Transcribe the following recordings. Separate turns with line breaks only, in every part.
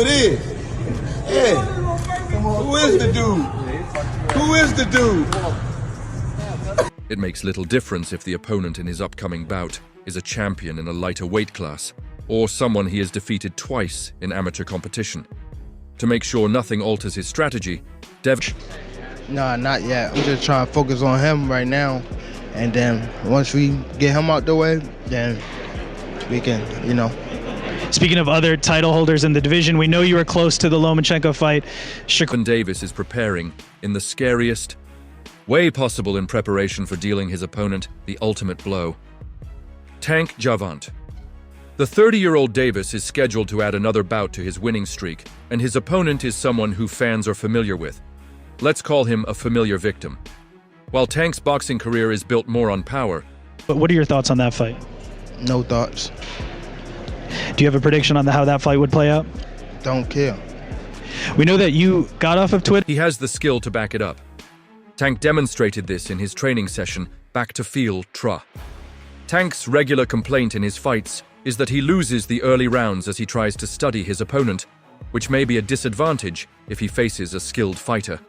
it is. Yeah. Who is the dude? Who is the dude?
It makes little difference if the opponent in his upcoming bout is a champion in a lighter weight class, or someone he has defeated twice in amateur competition. To make sure nothing alters his strategy,
Nah, not yet. I'm just trying to focus on him right now. And then once we get him out the way, then we can,
Speaking of other title holders in the division, we know you were close to the Lomachenko fight.
Davis is preparing in the scariest way possible in preparation for dealing his opponent the ultimate blow. Tank Gervonta. The 30-year-old Davis is scheduled to add another bout to his winning streak, and his opponent is someone who fans are familiar with. Let's call him a familiar victim. While Tank's boxing career is built more on power.
But what are your thoughts on that fight?
No thoughts.
Do you have a prediction on how that fight would play out?
Don't care.
We know that you got off of Twitter.
He has the skill to back it up. Tank demonstrated this in his training session back to field Tra. Tank's regular complaint in his fights is that he loses the early rounds as he tries to study his opponent, which may be a disadvantage if he faces a skilled fighter.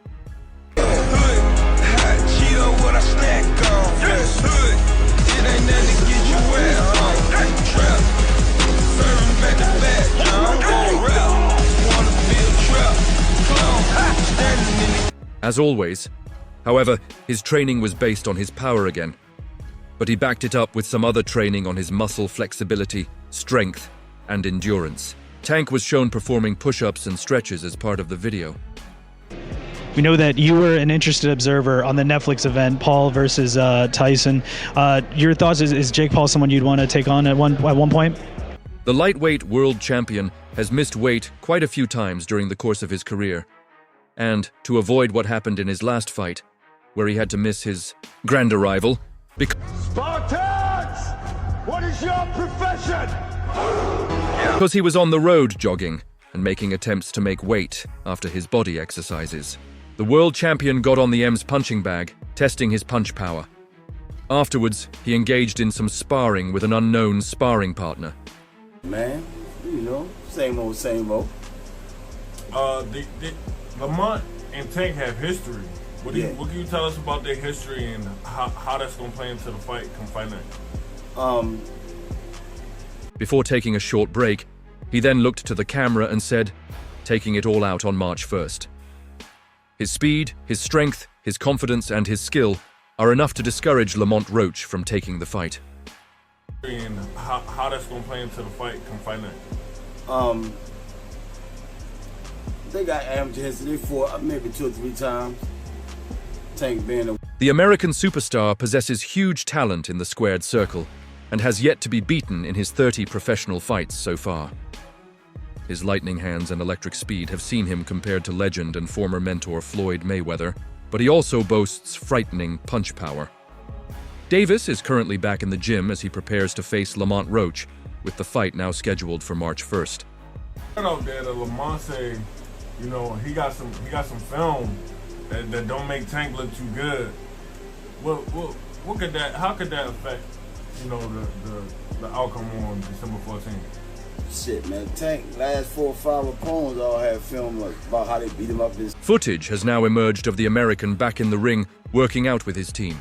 As always, however, his training was based on his power again, but he backed it up with some other training on his muscle flexibility, strength, and endurance. Tank was shown performing push-ups and stretches as part of the video.
We know that you were an interested observer on the Netflix event, Paul versus Tyson. Your thoughts, is Jake Paul someone you'd want to take on at one point?
The lightweight world champion has missed weight quite a few times during the course of his career. And to avoid what happened in his last fight, where he had to miss his grand arrival,
Spartans! What is your profession?
Because he was on the road jogging and making attempts to make weight after his body exercises. The world champion got on the M's punching bag, testing his punch power. Afterwards, he engaged in some sparring with an unknown sparring partner.
Man, same old, same old.
Lamont and Tank have history. What can you tell us about their history and how that's going to play into the fight come fight night?
Before taking a short break, he then looked to the camera and said, taking it all out on March 1st. His speed, his strength, his confidence, and his skill are enough to discourage Lamont Roach from taking the fight.
And how that's going to play into the fight come fight night?
They got amateur history. They fought maybe 2 or 3 times. Tank being
The American superstar possesses huge talent in the squared circle and has yet to be beaten in his 30 professional fights so far. His lightning hands and electric speed have seen him compared to legend and former mentor Floyd Mayweather, but he also boasts frightening punch power. Davis is currently back in the gym as he prepares to face Lamont Roach, with the fight now scheduled for March 1st.
Out there that Lamont say, he got some film that don't make Tank look too good. How could that affect, the outcome on December 14th?
Shit, man. Tank, last 4 or 5 opponents all have film about how they beat him up.
Footage has now emerged of the American back in the ring, working out with his team.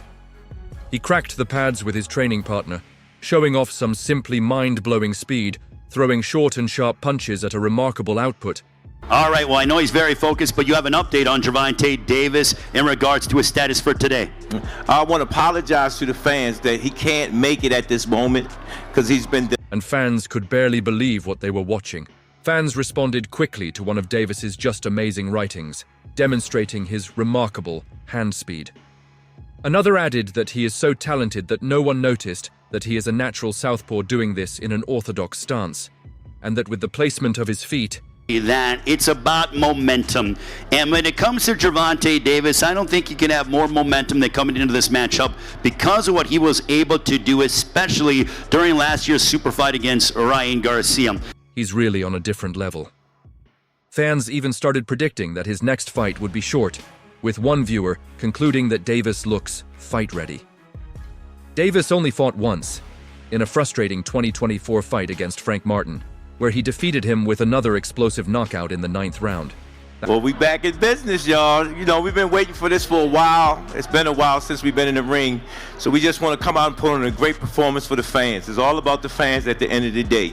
He cracked the pads with his training partner, showing off some simply mind-blowing speed, throwing short and sharp punches at a remarkable output.
All right, well, I know he's very focused, but you have an update on Gervonta Davis in regards to his status for today.
I want to apologize to the fans that he can't make it at this moment because he's been...
And fans could barely believe what they were watching. Fans responded quickly to one of Davis's just amazing writings, demonstrating his remarkable hand speed. Another added that he is so talented that no one noticed that he is a natural southpaw doing this in an orthodox stance, and that with the placement of his feet,
that it's about momentum. And when it comes to Gervonta Davis, I don't think you can have more momentum than coming into this matchup because of what he was able to do, especially during last year's super fight against Ryan Garcia.
He's really on a different level. Fans even started predicting that his next fight would be short, with one viewer concluding that Davis looks fight-ready. Davis only fought once, in a frustrating 2024 fight against Frank Martin. where he defeated him with another explosive knockout in the 9th round.
Well, we back in business, y'all. You know, we've been waiting for this for a while. It's been a while since we've been in the ring. So we just want to come out and put on a great performance for the fans. It's all about the fans at the end of the day.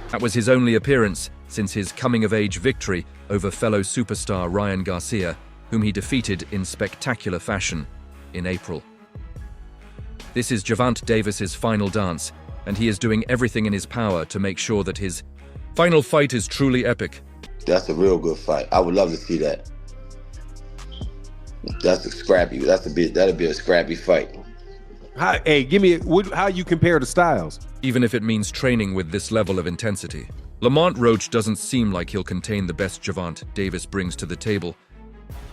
That was his only appearance since his coming-of-age victory over fellow superstar Ryan Garcia, whom he defeated in spectacular fashion in April. This is Gervonta Davis's final dance, and he is doing everything in his power to make sure that his final fight is truly epic.
That's a real good fight. I would love to see that. That's a scrappy. That'd be a scrappy fight.
Hey, give me how you compare the styles.
Even if it means training with this level of intensity. Lamont Roach doesn't seem like he'll contain the best Gervonta Davis brings to the table.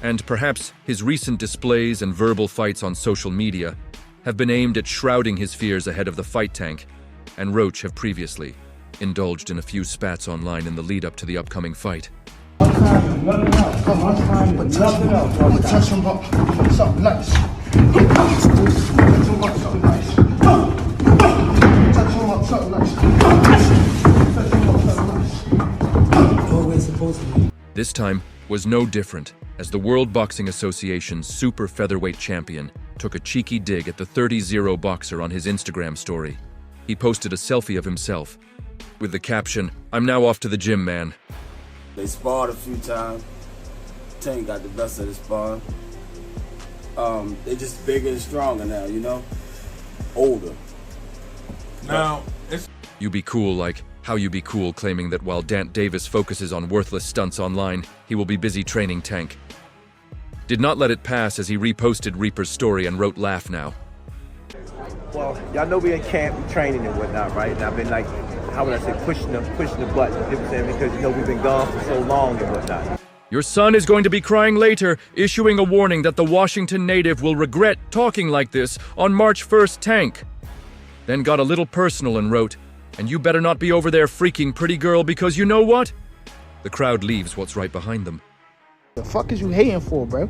And perhaps his recent displays and verbal fights on social media have been aimed at shrouding his fears ahead of the fight tank, and Roach have previously indulged in a few spats online in the lead-up to the upcoming fight. This time was no different, as the World Boxing Association's super featherweight champion took a cheeky dig at the 30-0 boxer on his Instagram story. He posted a selfie of himself with the caption, "I'm now off to the gym, man."
They sparred a few times. Tank got the best of the sparring. They just bigger and stronger now, you know? Older.
Now, it's...
You be cool like how you be cool claiming that while Dant Davis focuses on worthless stunts online, he will be busy training Tank. Did not let it pass as he reposted Reaper's story and wrote "laugh now."
Well, y'all know we in camp, we training and whatnot, right? And I've been like, how would I say, pushing the button, you know what I'm saying? Because, you know, we've been gone for so long and whatnot.
Your son is going to be crying later, issuing a warning that the Washington native will regret talking like this on March 1st, Tank. Then got a little personal and wrote, "And you better not be over there freaking pretty girl, because you know what?" The crowd leaves what's right behind them.
The fuck is you hating for, bro?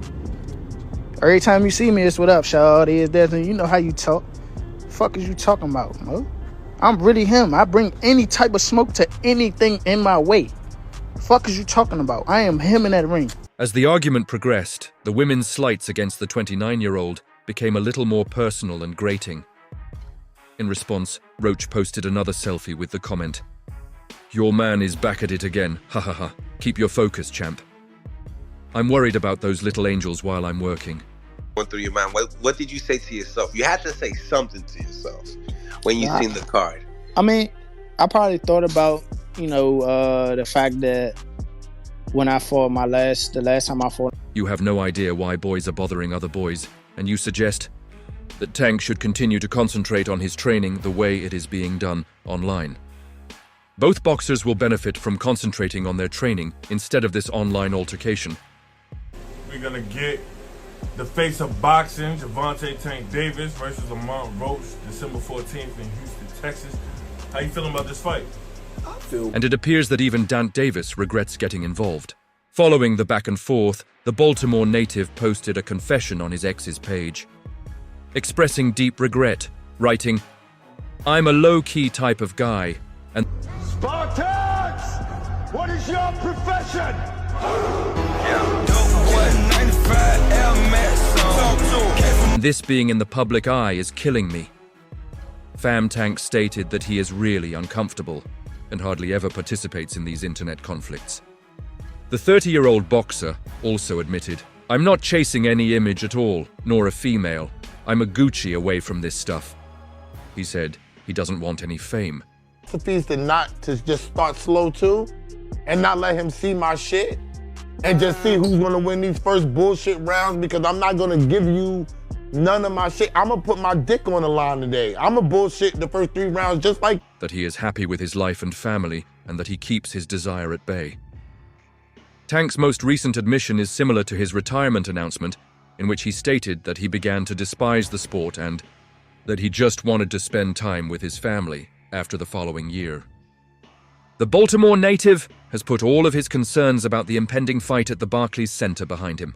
Every time you see me, it's what up, shawty, is that, you know how you talk. Fuck is you talking about, bro? I'm really him. I bring any type of smoke to anything in my way. Fuck is you talking about? I am him in that ring.
As the argument progressed, the women's slights against the 29-year-old became a little more personal and grating. In response, Roach posted another selfie with the comment, "Your man is back at it again, ha ha ha. Keep your focus, champ. I'm worried about those little angels while I'm working."
Going through your mind, what did you say to yourself? You had to say something to yourself when you seen the card.
I mean, I probably thought about, you know, the fact that when I fought the last time I fought.
You have no idea why boys are bothering other boys, and you suggest that Tank should continue to concentrate on his training the way it is being done online. Both boxers will benefit from concentrating on their training instead of this online altercation.
We're gonna get the face of boxing, Gervonta Tank Davis versus Lamont Roach, December 14th in Houston, Texas. How you feeling about this fight?
And it appears that even Dant Davis regrets getting involved. Following the back and forth, the Baltimore native posted a confession on his ex's page, expressing deep regret, writing, "I'm a low-key type of guy, and
Spartans! What is your profession?
this being in the public eye is killing me." Fam Tank stated that he is really uncomfortable and hardly ever participates in these internet conflicts. The 30-year-old boxer also admitted, "I'm not chasing any image at all, nor a female. I'm a Gucci away from this stuff." He said he doesn't want any fame.
Philosophies to not to just start slow too, and not let him see my shit, and just see who's gonna win these first bullshit rounds, because I'm not gonna give you none of my shit. I'm gonna put my dick on the line today. I'm gonna bullshit the first 3 rounds just like.
That he is happy with his life and family, and that he keeps his desire at bay. Tank's most recent admission is similar to his retirement announcement, in which he stated that he began to despise the sport and that he just wanted to spend time with his family after the following year. The Baltimore native has put all of his concerns about the impending fight at the Barclays Center behind him.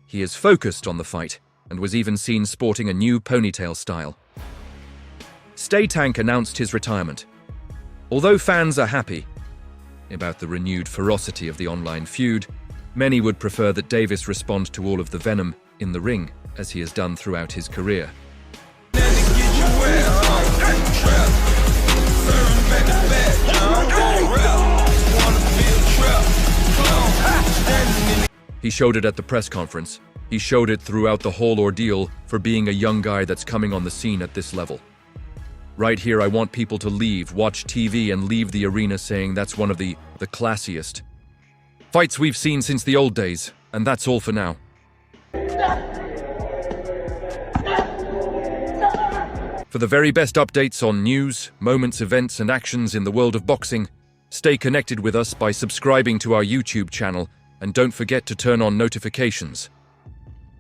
He is focused on the fight and was even seen sporting a new ponytail style. Stay Tank announced his retirement. Although fans are happy about the renewed ferocity of the online feud, many would prefer that Davis respond to all of the venom in the ring, as he has done throughout his career. He showed it at the press conference. He showed it throughout the whole ordeal for being a young guy that's coming on the scene at this level. Right here, I want people to leave, watch TV, and leave the arena saying that's one of the classiest fights we've seen since the old days, and that's all for now. For the very best updates on news, moments, events, and actions in the world of boxing, stay connected with us by subscribing to our YouTube channel, and don't forget to turn on notifications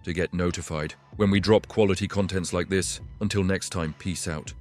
to get notified when we drop quality contents like this. Until next time, peace out.